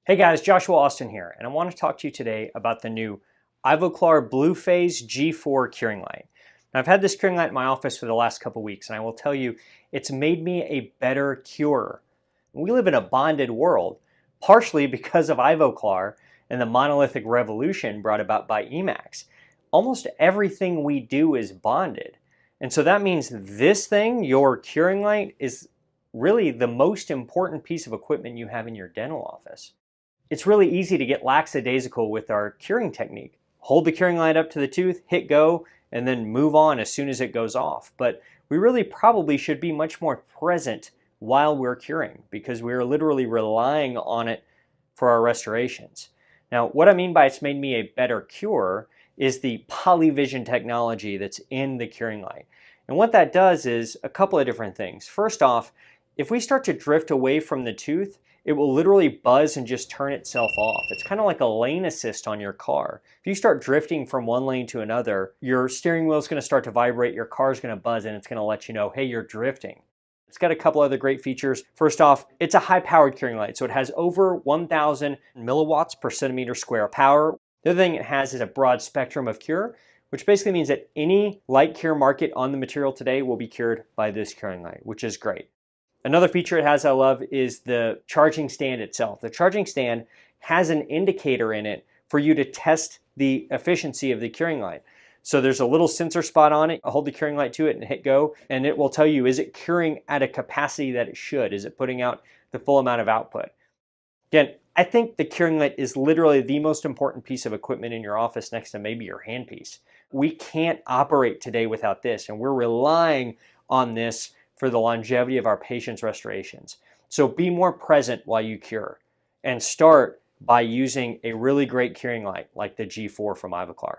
Hey guys, Joshua Austin here, and I want to talk to you today about the new IVOCLAR Bluephase G4 curing light. Now, I've had this curing light in my office for the last couple weeks, and I will tell you, it's made me a better curer. We live in a bonded world, partially because of IVOCLAR and the monolithic revolution brought about by Emacs. Almost everything we do is bonded, and so that means this thing, your curing light, is really the most important piece of equipment you have in your dental office. It's really easy to get lackadaisical with our curing technique. Hold the curing light up to the tooth, hit go, and then move on as soon as it goes off. But we really probably should be much more present while we're curing because we're literally relying on it for our restorations. Now, what I mean by it's made me a better curer is the Polyvision technology that's in the curing light. And what that does is a couple of different things. First off, if we start to drift away from the tooth, it will literally buzz and just turn itself off. It's kind of like a lane assist on your car. If you start drifting from one lane to another, your steering wheel is going to start to vibrate, your car is going to buzz, and it's going to let you know, hey, you're drifting. It's got a couple other great features. First off, it's a high-powered curing light, so it has over 1,000 milliwatts per centimeter square power. The other thing it has is a broad spectrum of cure, which basically means that any light cure market on the material today will be cured by this curing light, which is great. Another feature it has I love is the charging stand itself. The charging stand has an indicator in it for you to test the efficiency of the curing light. So there's a little sensor spot on it. Hold the curing light to it and hit go, and it will tell you, is it curing at a capacity that it should? Is it putting out the full amount of output? Again, I think the curing light is literally the most important piece of equipment in your office next to maybe your handpiece. We can't operate today without this, and we're relying on this for the longevity of our patients' restorations. So be more present while you cure, and start by using a really great curing light like the G4 from IVOCLAR.